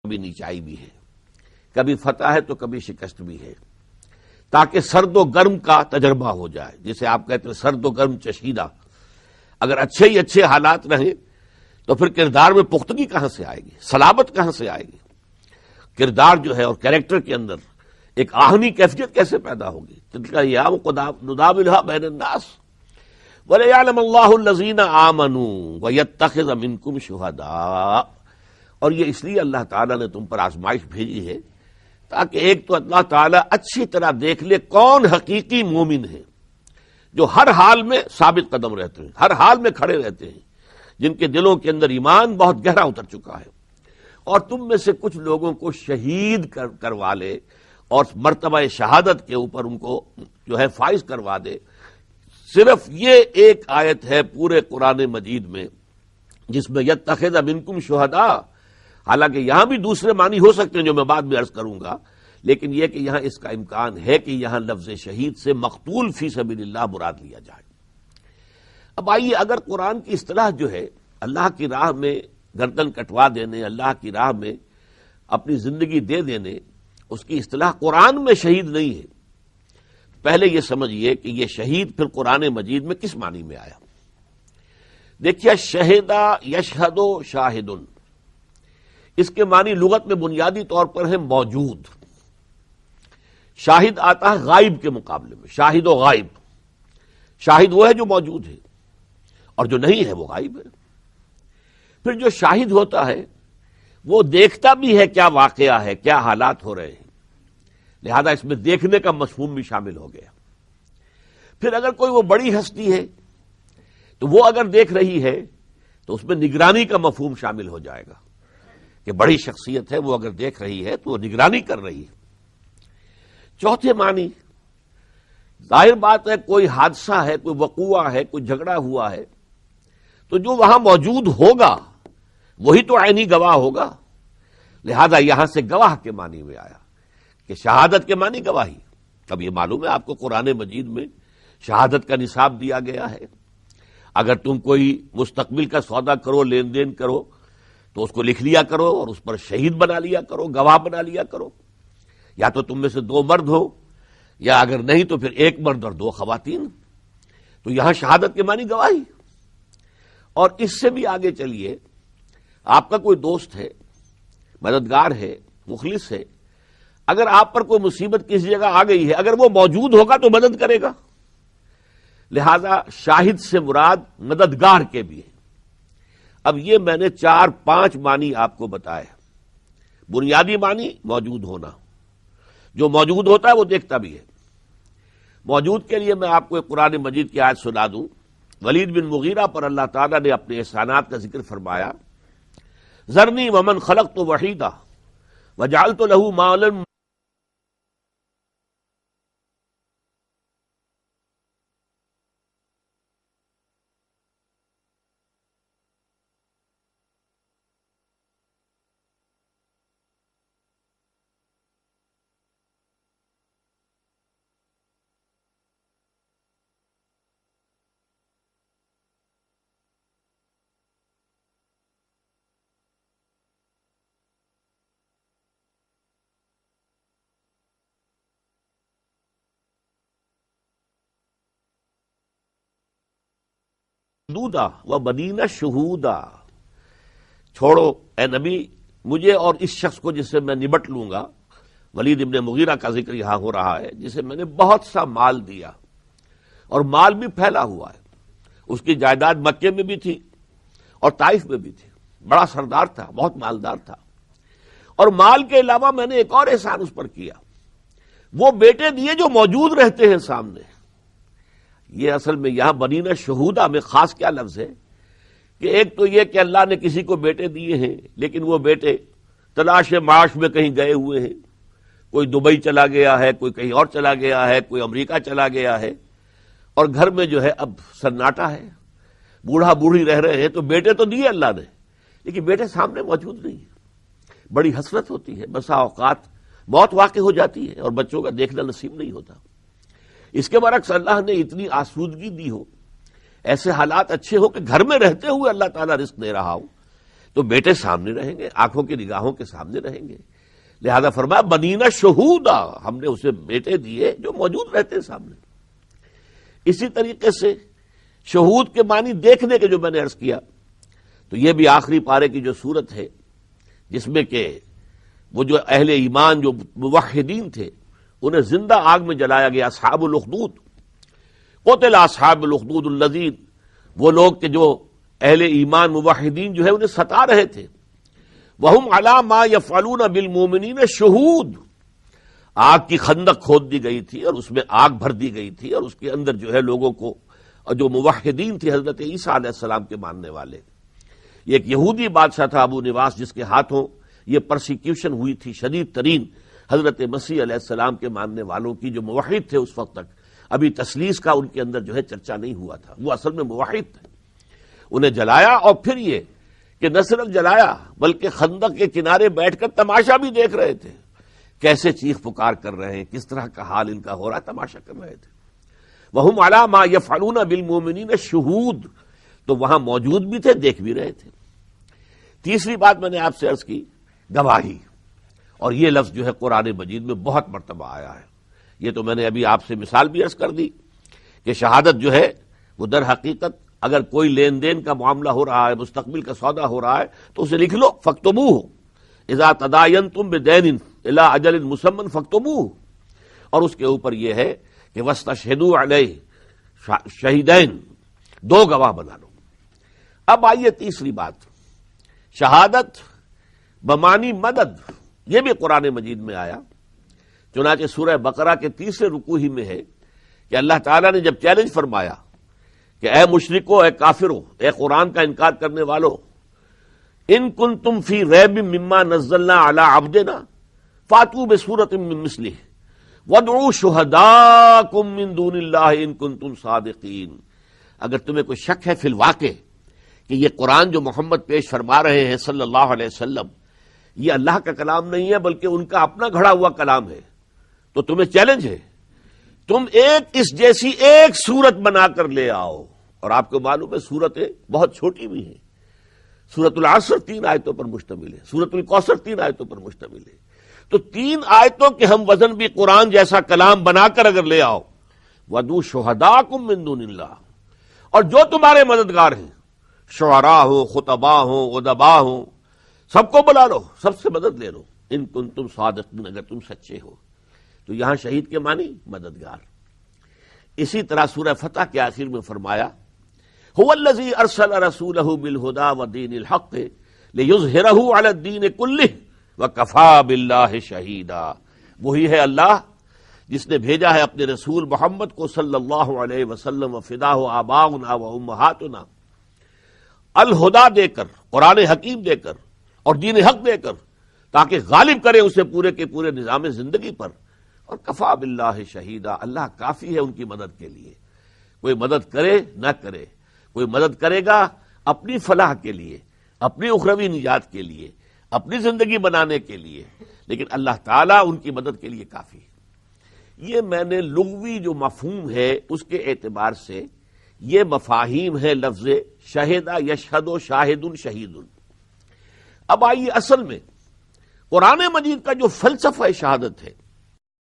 کبھی نیچائی بھی ہے، کبھی فتح ہے تو کبھی شکست بھی ہے، تاکہ سرد و گرم کا تجربہ ہو جائے، جسے آپ کہتے ہیں سرد و گرم چشیدہ۔ اگر اچھے ہی اچھے حالات رہیں تو پھر کردار میں پختگی کہاں سے آئے گی، صلابت کہاں سے آئے گی؟ کردار جو ہے اور کیریکٹر کے اندر ایک آہنی کیفیت کیسے پیدا ہوگی؟ تلک ایام نداولها بین الناس ولیعلم اللہ الذین آمنوا ویتخذ منکم شہداء۔ اور یہ اس لیے اللہ تعالیٰ نے تم پر آزمائش بھیجی ہے تاکہ ایک تو اللہ تعالیٰ اچھی طرح دیکھ لے کون حقیقی مومن ہے، جو ہر حال میں ثابت قدم رہتے ہیں، ہر حال میں کھڑے رہتے ہیں، جن کے دلوں کے اندر ایمان بہت گہرا اتر چکا ہے، اور تم میں سے کچھ لوگوں کو شہید کروا لے اور مرتبہ شہادت کے اوپر ان کو جو ہے فائز کروا دے۔ صرف یہ ایک آیت ہے پورے قرآن مجید میں جس میں یتخذ منکم شہداء، حالانکہ یہاں بھی دوسرے معنی ہو سکتے ہیں جو میں بعد میں عرض کروں گا، لیکن یہ کہ یہاں اس کا امکان ہے کہ یہاں لفظ شہید سے مقتول فی سبیل اللہ مراد لیا جائے۔ اب آئیے، اگر قرآن کی اصطلاح جو ہے اللہ کی راہ میں گردن کٹوا دینے، اللہ کی راہ میں اپنی زندگی دے دینے، اس کی اصطلاح قرآن میں شہید نہیں ہے، پہلے یہ سمجھیے کہ یہ شہید پھر قرآن مجید میں کس معنی میں آیا۔ دیکھیے، شہدہ یشہد شاہد، اس کے معنی لغت میں بنیادی طور پر ہے موجود۔ شاہد آتا ہے غائب کے مقابلے میں، شاہد و غائب۔ شاہد وہ ہے جو موجود ہے، اور جو نہیں ہے وہ غائب ہے۔ پھر جو شاہد ہوتا ہے وہ دیکھتا بھی ہے کیا واقعہ ہے، کیا حالات ہو رہے ہیں، لہذا اس میں دیکھنے کا مفہوم بھی شامل ہو گیا۔ پھر اگر کوئی وہ بڑی ہستی ہے تو وہ اگر دیکھ رہی ہے تو اس میں نگرانی کا مفہوم شامل ہو جائے گا کہ بڑی شخصیت ہے، وہ اگر دیکھ رہی ہے تو وہ نگرانی کر رہی ہے۔ چوتھے معنی، ظاہر بات ہے کوئی حادثہ ہے، کوئی وقوعہ ہے، کوئی جھگڑا ہوا ہے، تو جو وہاں موجود ہوگا وہی تو عینی گواہ ہوگا، لہذا یہاں سے گواہ کے معنی میں آیا کہ شہادت کے معنی گواہی۔ اب یہ معلوم ہے آپ کو قرآن مجید میں شہادت کا نصاب دیا گیا ہے۔ اگر تم کوئی مستقبل کا سودا کرو، لین دین کرو، تو اس کو لکھ لیا کرو اور اس پر شہید بنا لیا کرو، گواہ بنا لیا کرو۔ یا تو تم میں سے 2 مرد ہو، یا اگر نہیں تو پھر 1 مرد اور 2 خواتین۔ تو یہاں شہادت کے معنی گواہی۔ اور اس سے بھی آگے چلیے، آپ کا کوئی دوست ہے، مددگار ہے، مخلص ہے، اگر آپ پر کوئی مصیبت کسی جگہ آ گئی ہے، اگر وہ موجود ہوگا تو مدد کرے گا، لہذا شاہد سے مراد مددگار کے بھی ہے۔ اب یہ میں نے 4-5 معنی آپ کو بتائے۔ بنیادی معنی موجود ہونا، جو موجود ہوتا ہے وہ دیکھتا بھی ہے۔ موجود کے لیے میں آپ کو ایک قرآن مجید کی آیت سنا دوں۔ ولید بن مغیرہ پر اللہ تعالیٰ نے اپنے احسانات کا ذکر فرمایا، ذرنی ومن خلقت وحیدا وجعلت له مالا دودا و بنینا شہودا۔ چھوڑو اے نبی مجھے اور اس شخص کو جس سے میں نبٹ لوں گا۔ ولید ابن مغیرہ کا ذکر یہاں ہو رہا ہے، جسے میں نے بہت سا مال دیا، اور مال بھی پھیلا ہوا ہے۔ اس کی جائیداد مکے میں بھی تھی اور طائف میں بھی تھی، بڑا سردار تھا، بہت مالدار تھا۔ اور مال کے علاوہ میں نے ایک اور احسان اس پر کیا، وہ بیٹے دیے جو موجود رہتے ہیں سامنے۔ یہ اصل میں یہاں بنینا شہودہ میں خاص کیا لفظ ہے کہ ایک تو یہ کہ اللہ نے کسی کو بیٹے دیے ہیں، لیکن وہ بیٹے تلاش معاش میں کہیں گئے ہوئے ہیں، کوئی دبئی چلا گیا ہے، کوئی کہیں اور چلا گیا ہے، کوئی امریکہ چلا گیا ہے، اور گھر میں جو ہے اب سناٹا ہے، بوڑھا بوڑھی رہ رہے ہیں۔ تو بیٹے تو دیے اللہ نے، لیکن بیٹے سامنے موجود نہیں ہے۔ بڑی حسرت ہوتی ہے، بسا اوقات موت واقع ہو جاتی ہے اور بچوں کا دیکھنا نصیب نہیں ہوتا۔ اس کے برعکس اللہ نے اتنی آسودگی دی ہو، ایسے حالات اچھے ہو کہ گھر میں رہتے ہوئے اللہ تعالیٰ رزق دے رہا ہو، تو بیٹے سامنے رہیں گے، آنکھوں کی نگاہوں کے سامنے رہیں گے، لہذا فرمایا بنینا شہودا، ہم نے اسے بیٹے دیے جو موجود رہتے ہیں سامنے۔ اسی طریقے سے شہود کے معنی دیکھنے کے جو میں نے عرض کیا، تو یہ بھی آخری پارے کی جو صورت ہے جس میں کہ وہ جو اہل ایمان جو موحدین تھے انہیں زندہ آگ میں جلایا گیا، اصحاب الاخدود، قتل اصحاب الاخدود الذین، وہ لوگ کہ جو اہل ایمان موحدین جو ہے انہیں ستا رہے تھے، وَهُمْ عَلَى مَا يَفْعَلُونَ بِالْمُؤْمِنِينَ شُهُودٌ، آگ کی خندق کھود دی گئی تھی اور اس میں آگ بھر دی گئی تھی، اور اس کے اندر جو ہے لوگوں کو، اور جو موحدین تھے حضرت عیسیٰ علیہ السلام کے ماننے والے، یہ ایک یہودی بادشاہ تھا ابو نواس جس کے ہاتھوں یہ پرسیکیوشن ہوئی تھی شدید ترین حضرت مسیح علیہ السلام کے ماننے والوں کی، جو موحد تھے اس وقت تک، ابھی تسلیس کا ان کے اندر جو ہے چرچا نہیں ہوا تھا، وہ اصل میں موحد تھے، انہیں جلایا، اور پھر یہ کہ نہ صرف جلایا بلکہ خندق کے کنارے بیٹھ کر تماشا بھی دیکھ رہے تھے، کیسے چیخ پکار کر رہے ہیں، کس طرح کا حال ان کا ہو رہا ہے، تماشا کر رہے تھے۔ وَهُمْ عَلَى مَا يَفْعَلُونَ بِالْمُؤْمِنِينَ شُهُودٌ، تو وہاں موجود بھی تھے، دیکھ بھی رہے تھے۔ تیسری بات میں نے آپ سے عرض کی گواہی، اور یہ لفظ جو ہے قرآن مجید میں بہت مرتبہ آیا ہے، یہ تو میں نے ابھی آپ سے مثال بھی عرض کر دی کہ شہادت جو ہے وہ در حقیقت اگر کوئی لین دین کا معاملہ ہو رہا ہے، مستقبل کا سودا ہو رہا ہے تو اسے لکھ لو، فَاكْتُبُوهُ اِذَا تَدَايَنْتُمْ بِدَيْنٍ إِلَىٰ أَجَلٍ مُّسَمًّى فَاكْتُبُوهُ، اور اس کے اوپر یہ ہے کہ وَاسْتَشْهِدُوا عَلَيْهِ شَهِدَيْنِ، دو گواہ بنا لو۔ اب آئیے تیسری بات، شہادت بمانی مدد، یہ بھی قرآن مجید میں آیا، چنانچہ سورہ بقرہ کے تیسرے رکوع ہی میں ہے کہ اللہ تعالیٰ نے جب چیلنج فرمایا کہ اے مشرکو، اے کافرو، اے قرآن کا انکار کرنے والو، ان کنتم فی ریب مما نزلنا علی عبدنا فاتوا بسورۃ من مثلہ وادعوا شہداءکم من دون اللہ ان کنتم صادقین، اگر تمہیں کوئی شک ہے فی الواقع کہ یہ قرآن جو محمد پیش فرما رہے ہیں صلی اللہ علیہ وسلم یہ اللہ کا کلام نہیں ہے بلکہ ان کا اپنا گھڑا ہوا کلام ہے، تو تمہیں چیلنج ہے، تم ایک اس جیسی ایک سورت بنا کر لے آؤ، اور آپ کو معلوم ہے سورتیں بہت چھوٹی بھی ہیں، سورۃ العصر 3 آیتوں پر مشتمل ہے، سورۃ الکوثر 3 آیتوں پر مشتمل ہے، تو 3 آیتوں کے ہم وزن بھی قرآن جیسا کلام بنا کر اگر لے آؤ، وَدُوا شُهَدَاءَكُم مِّن دُونِ اللَّهِ، اور جو تمہارے مددگار ہیں، شعراء ہوں، خطباء ہوں، ادباء ہوں، سب کو بلا لو، سب سے مدد لے لو، ان کنتم صادقین، اگر تم سچے ہو۔ تو یہاں شہید کے معنی مددگار۔ اسی طرح سورہ فتح کے آخر میں فرمایا هو الذی ارسل رسولہ بالہدی ودین الحق لیظہرہ علی الدین کلہ وکفی باللہ شہیدا، وہی ہے اللہ جس نے بھیجا ہے اپنے رسول محمد کو صلی اللہ علیہ وسلم، وفداہ آباؤنا و امہاتنا، الہدا دے کر، قرآن حکیم دے کر اور دین حق دے کر، تاکہ غالب کرے اسے پورے کے پورے نظام زندگی پر، اور کفا باللہ شہیدہ، اللہ کافی ہے ان کی مدد کے لیے، کوئی مدد کرے نہ کرے، کوئی مدد کرے گا اپنی فلاح کے لیے، اپنی اخروی نجات کے لیے، اپنی زندگی بنانے کے لیے، لیکن اللہ تعالیٰ ان کی مدد کے لیے کافی ہے۔ یہ میں نے لغوی جو مفہوم ہے اس کے اعتبار سے یہ مفاہیم ہے لفظ شہدہ، یشہد، شاہد، شہید۔ اب آئیے اصل میں قرآن مجید کا جو فلسفہ شہادت ہے